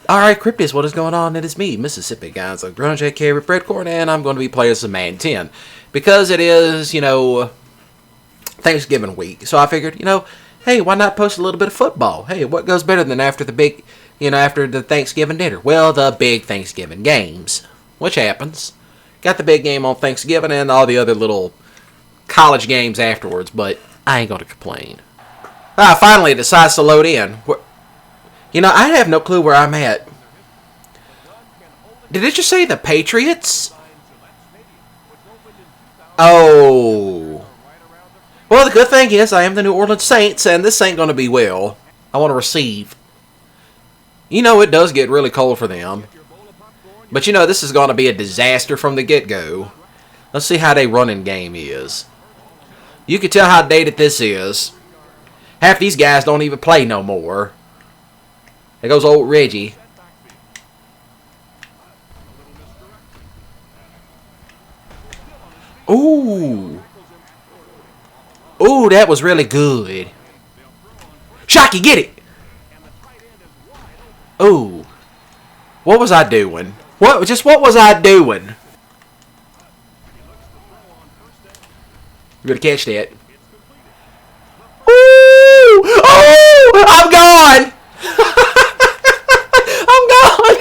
Alright, Cryptis, what is going on? It is me, Mississippi guys, like Grunge AK with Breadcorn, and I'm going to be playing some Madden 10. Because it is, Thanksgiving week. So I figured, hey, why not post a little bit of football? Hey, what goes better than after after the Thanksgiving dinner? Well, the big Thanksgiving games. Which happens. Got the big game on Thanksgiving and all the other little college games afterwards, but I ain't going to complain. Finally it decides to load in. I have no clue where I'm at. Did it just say the Patriots? Oh. Well, the good thing is I am the New Orleans Saints, and this ain't going to be well. I want to receive. It does get really cold for them. But this is going to be a disaster from the get-go. Let's see how they running game is. You can tell how dated this is. Half these guys don't even play no more. There goes old Reggie. Ooh. Ooh, that was really good. Shocky, get it! Ooh. What was I doing? What was I doing? You better catch that. Ooh! Oh! I'm gone! I'm gone!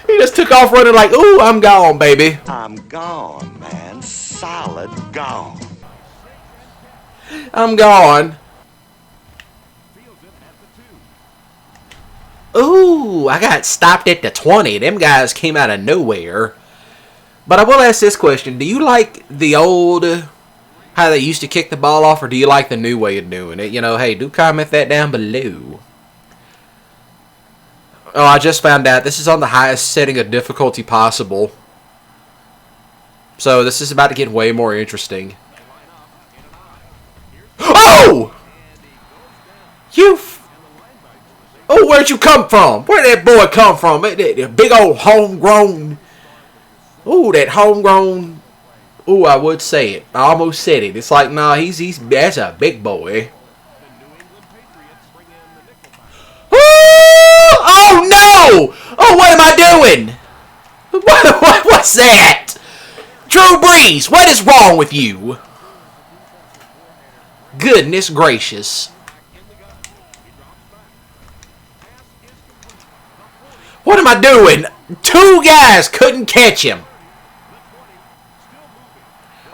He just took off running like, ooh, I'm gone, baby. I'm gone, man. Solid gone. I'm gone. Ooh, I got stopped at the 20. Them guys came out of nowhere. But I will ask this question. Do you like the old, how they used to kick the ball off, or do you like the new way of doing it? Hey, do comment that down below. Oh, I just found out this is on the highest setting of difficulty possible. So this is about to get way more interesting. Oh! Oh, where'd you come from? Where'd that boy come from? That big old homegrown. Ooh, that homegrown. Ooh, I would say it. I almost said it. It's like, nah, that's a big boy. Oh no! Oh, what am I doing? What's that? Drew Brees, what is wrong with you? Goodness gracious. What am I doing? Two guys couldn't catch him.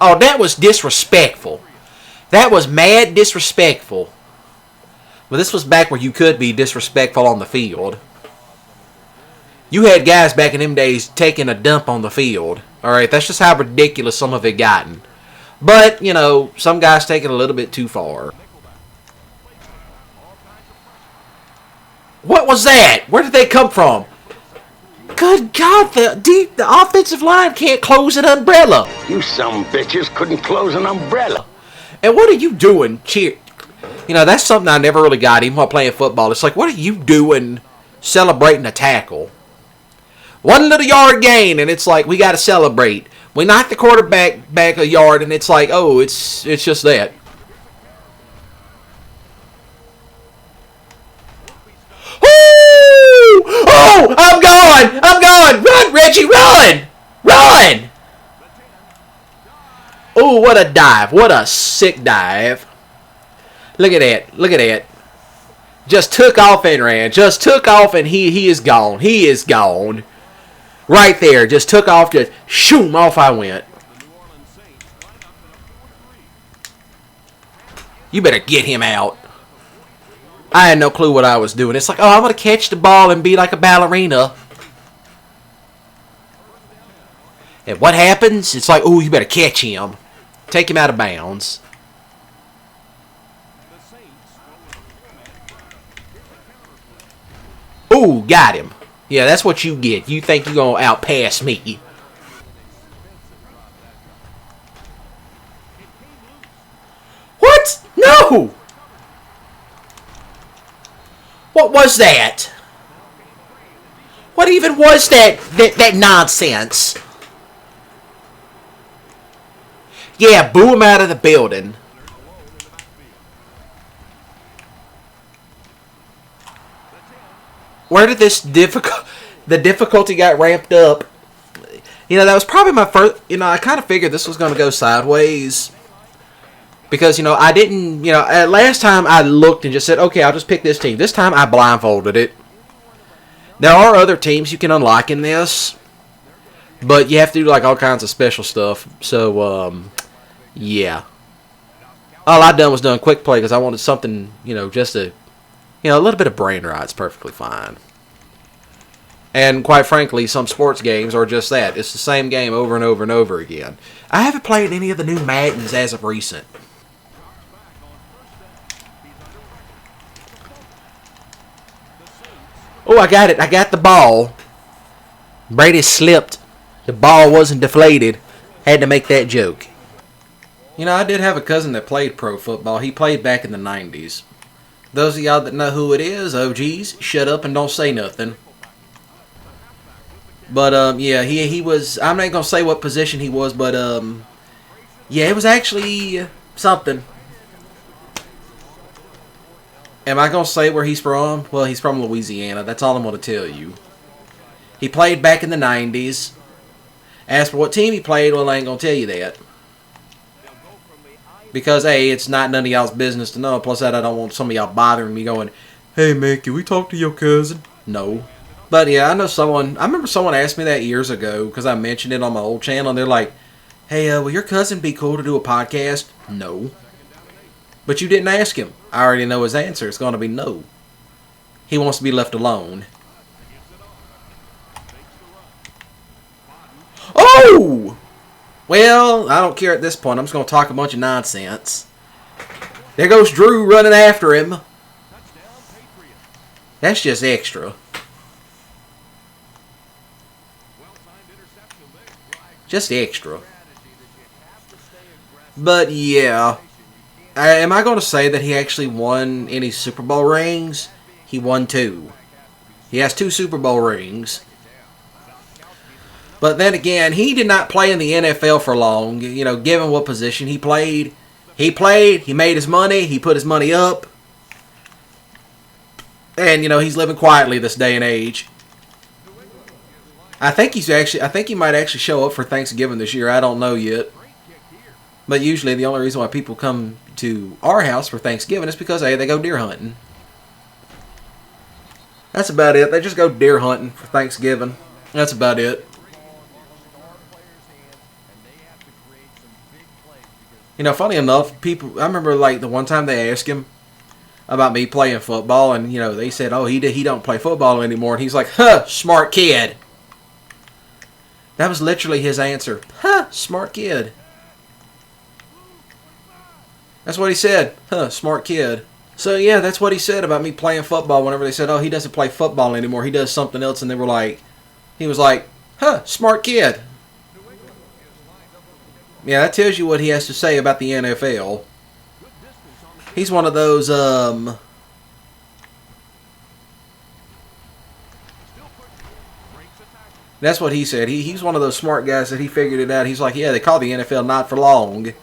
Oh, that was disrespectful. That was mad disrespectful. Well, this was back where you could be disrespectful on the field. You had guys back in them days taking a dump on the field. Alright, that's just how ridiculous some of it gotten. But, some guys take it a little bit too far. What was that? Where did they come from? Good God, the offensive line can't close an umbrella. You some bitches couldn't close an umbrella. And what are you doing? That's something I never really got, even while playing football. It's like, what are you doing celebrating a tackle? 1 little yard gain, and it's like, we got to celebrate. We knocked the quarterback back a yard, and it's like, oh, it's just that. Oh, I'm gone! I'm gone! Run, Reggie, run! Run! Oh, what a dive. What a sick dive. Look at that. Look at that. Just took off and ran. Just took off and he is gone. He is gone. Right there. Just took off. Just shoom, off I went. You better get him out. I had no clue what I was doing. It's like, oh, I'm going to catch the ball and be like a ballerina. And what happens? It's like, oh, you better catch him. Take him out of bounds. Ooh, got him. Yeah, that's what you get. You think you're going to outpass me. What? No! What was that? What even was that nonsense? Yeah, boo him out of the building. Where did the difficulty got ramped up? That was probably my first. I kind of figured this was going to go sideways. Because, I didn't, at last time I looked and just said, okay, I'll just pick this team. This time I blindfolded it. There are other teams you can unlock in this. But you have to do, like, all kinds of special stuff. So, yeah. All I done was done quick play because I wanted something, just a little bit of brain rot's perfectly fine. And quite frankly, some sports games are just that. It's the same game over and over and over again. I haven't played any of the new Maddens as of recent. Oh, I got it. I got the ball. Brady slipped. The ball wasn't deflated. Had to make that joke. I did have a cousin that played pro football. He played back in the 90s. Those of y'all that know who it is, oh geez, shut up and don't say nothing. But, yeah, he was, I'm not going to say what position he was, but, yeah, it was actually something. Am I going to say where he's from? Well, he's from Louisiana. That's all I'm going to tell you. He played back in the 90s. As for what team he played, well, I ain't going to tell you that. Because, A, it's not none of y'all's business to know. Plus, that I don't want some of y'all bothering me going, hey, man, can we talk to your cousin? No. But, yeah, I remember someone asked me that years ago because I mentioned it on my old channel. And they're like, hey, will your cousin be cool to do a podcast? No. But you didn't ask him. I already know his answer. It's going to be no. He wants to be left alone. Oh! Well, I don't care at this point. I'm just going to talk a bunch of nonsense. There goes Drew running after him. That's just extra. Just extra. But, yeah. Am I going to say that he actually won any Super Bowl rings? He won 2. He has 2 Super Bowl rings. But then again, he did not play in the NFL for long. Given what position he played. He made his money, he put his money up. And, he's living quietly this day and age. I think he might actually show up for Thanksgiving this year. I don't know yet. But usually the only reason why people come to our house for Thanksgiving is because, hey, they go deer hunting. That's about it. They just go deer hunting for Thanksgiving. That's about it. Funny enough, I remember, like, the one time they asked him about me playing football, and, they said, oh, he don't play football anymore. And he's like, huh, smart kid. That was literally his answer. Huh, smart kid. That's what he said. Huh, smart kid. So, yeah, that's what he said about me playing football whenever they said, oh, he doesn't play football anymore. He does something else. And he was like, huh, smart kid. Yeah, that tells you what he has to say about the NFL. He's one of those, that's what he said. He's one of those smart guys that he figured it out. He's like, yeah, they call the NFL not for long.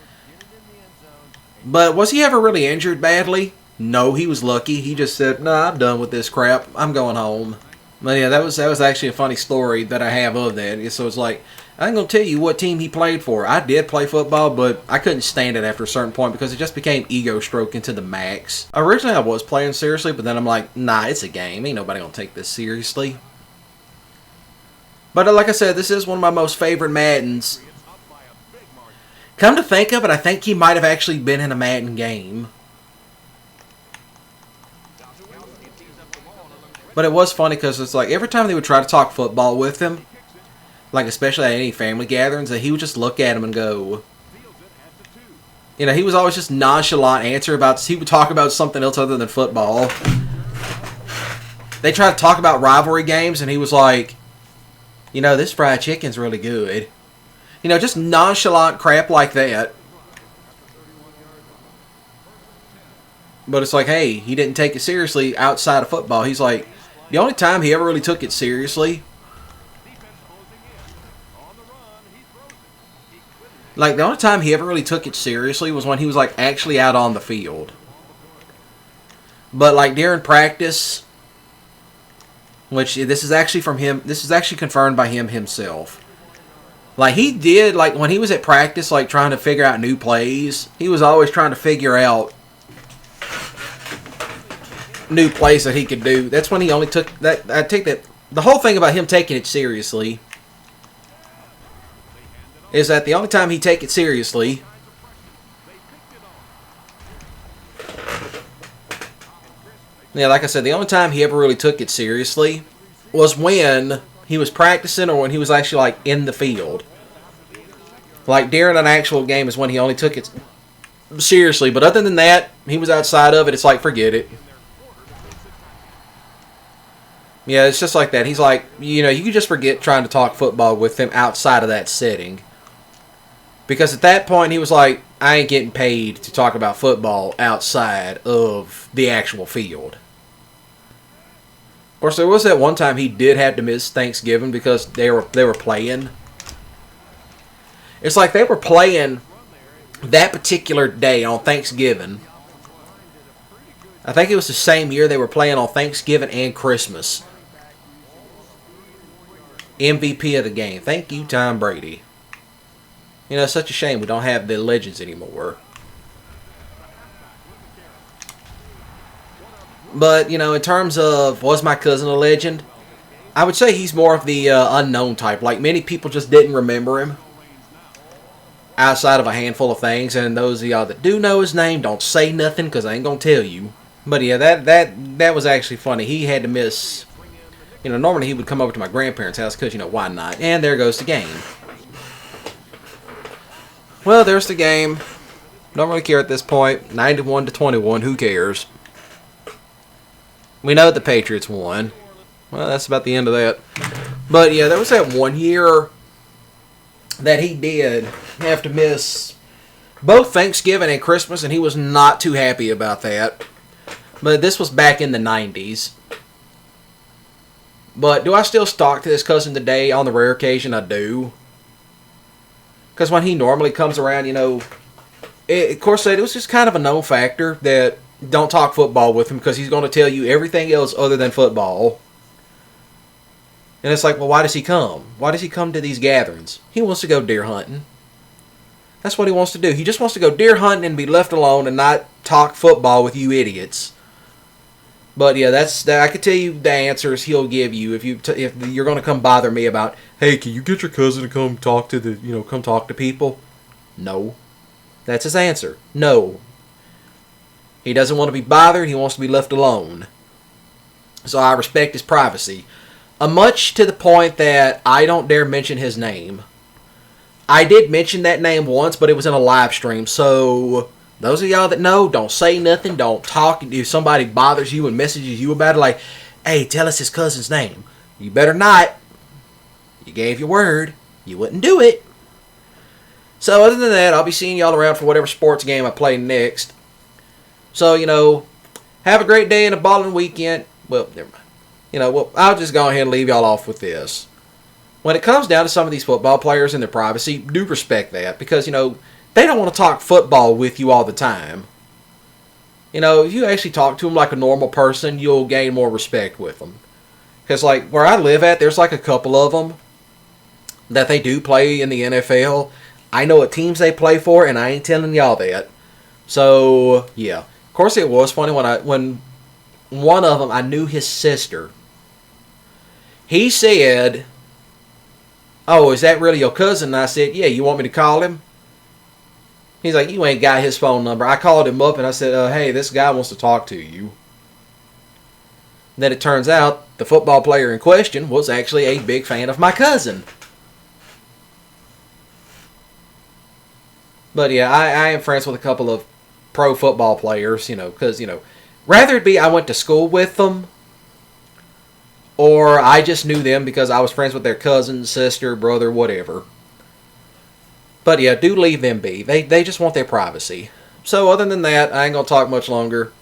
But was he ever really injured badly? No, he was lucky. He just said, nah, I'm done with this crap. I'm going home. But yeah, that was actually a funny story that I have of that. So it's like, I ain't going to tell you what team he played for. I did play football, but I couldn't stand it after a certain point because it just became ego stroking to the max. Originally, I was playing seriously, but then I'm like, nah, it's a game. Ain't nobody going to take this seriously. But like I said, this is one of my most favorite Maddens. Come to think of it, I think he might have actually been in a Madden game. But it was funny because it's like every time they would try to talk football with him, like especially at any family gatherings, that he would just look at him and go, he was always just nonchalant answer about, he would talk about something else other than football. They tried to talk about rivalry games and he was like, this fried chicken's really good. Just nonchalant crap like that. But it's like, hey, he didn't take it seriously outside of football. He's like, the only time he ever really took it seriously, like, the only time he ever really took it seriously was when he was, like, actually out on the field. But, like, during practice, which this is actually from him. This is actually confirmed by him himself. Like, he did, like, when he was at practice, like, trying to figure out new plays, he was always trying to figure out new plays that he could do. That's when he only took that. I take that. The whole thing about him taking it seriously is that the only time he take it seriously like I said, the only time he ever really took it seriously was when he was practicing or when he was actually, like, in the field. Like, during an actual game is when he only took it seriously. But other than that, he was outside of it. It's like, forget it. Yeah, it's just like that. He's like, you can just forget trying to talk football with him outside of that setting. Because at that point, he was like, I ain't getting paid to talk about football outside of the actual field. Of course, there was that one time he did have to miss Thanksgiving because they were playing. It's like they were playing that particular day on Thanksgiving. I think it was the same year they were playing on Thanksgiving and Christmas. MVP of the game. Thank you, Tom Brady. It's such a shame we don't have the legends anymore. But, in terms of, was my cousin a legend? I would say he's more of the unknown type. Like, many people just didn't remember him outside of a handful of things. And those of y'all that do know his name, don't say nothing because I ain't going to tell you. But, yeah, that was actually funny. He had to miss... normally he would come over to my grandparents' house because, why not? And there goes the game. Well, there's the game. Don't really care at this point. 91-21. Who cares? We know the Patriots won. Well, that's about the end of that. But, yeah, there was that one year that he did have to miss both Thanksgiving and Christmas, and he was not too happy about that. But this was back in the 90s. But do I still talk to this cousin today? On the rare occasion, I do. Because when he normally comes around, of course, it was just kind of a known factor that don't talk football with him because he's going to tell you everything else other than football. And it's like, well, why does he come? Why does he come to these gatherings? He wants to go deer hunting. That's what he wants to do. He just wants to go deer hunting and be left alone and not talk football with you idiots. But yeah, I can tell you the answers he'll give you if you're going to come bother me about, hey, can you get your cousin to come talk to come talk to people? No. That's his answer. No. He doesn't want to be bothered. He wants to be left alone. So I respect his privacy. Much to the point that I don't dare mention his name. I did mention that name once, but it was in a live stream. So those of y'all that know, don't say nothing. Don't talk. If somebody bothers you and messages you about it, like, hey, tell us his cousin's name. You better not. You gave your word. You wouldn't do it. So other than that, I'll be seeing y'all around for whatever sports game I play next. So, have a great day and a balling weekend. Well, never mind. I'll just go ahead and leave y'all off with this. When it comes down to some of these football players and their privacy, do respect that. Because, they don't want to talk football with you all the time. If you actually talk to them like a normal person, you'll gain more respect with them. Because, like, where I live at, there's like a couple of them that they do play in the NFL. I know what teams they play for, and I ain't telling y'all that. So, yeah. Of course, it was funny when one of them, I knew his sister. He said, oh, is that really your cousin? And I said, yeah, you want me to call him? He's like, you ain't got his phone number. I called him up and I said, hey, this guy wants to talk to you. And then it turns out the football player in question was actually a big fan of my cousin. But yeah, I am friends with a couple of pro football players, because, rather it be I went to school with them, or I just knew them because I was friends with their cousin, sister, brother, whatever. But yeah, do leave them be. They just want their privacy. So other than that, I ain't going to talk much longer.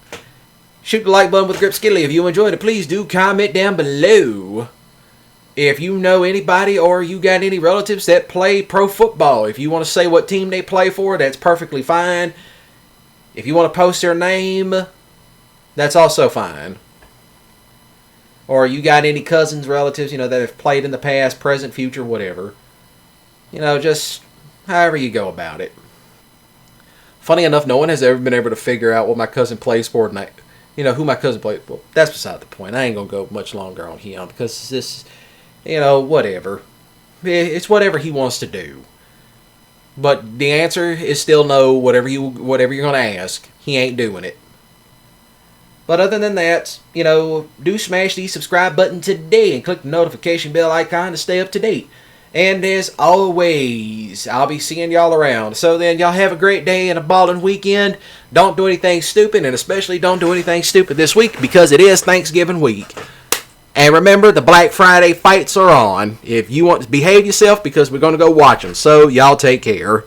Shoot the like button with grip skilly. If you enjoyed it, please do comment down below. If you know anybody or you got any relatives that play pro football, if you want to say what team they play for, that's perfectly fine. If you want to post their name, that's also fine. or you got any cousins, relatives, that have played in the past, present, future, whatever. Just however you go about it. Funny enough, no one has ever been able to figure out what my cousin plays for, and who my cousin plays. Well, that's beside the point. I ain't gonna go much longer on him because this, whatever. It's whatever he wants to do. But the answer is still no. Whatever you're gonna ask, he ain't doing it. But other than that, do smash the subscribe button today and click the notification bell icon to stay up to date. And as always, I'll be seeing y'all around. So then, y'all have a great day and a balling weekend. Don't do anything stupid, and especially don't do anything stupid this week because it is Thanksgiving week. And remember, the Black Friday fights are on. If you want to behave yourself, because we're going to go watch them. So, y'all take care.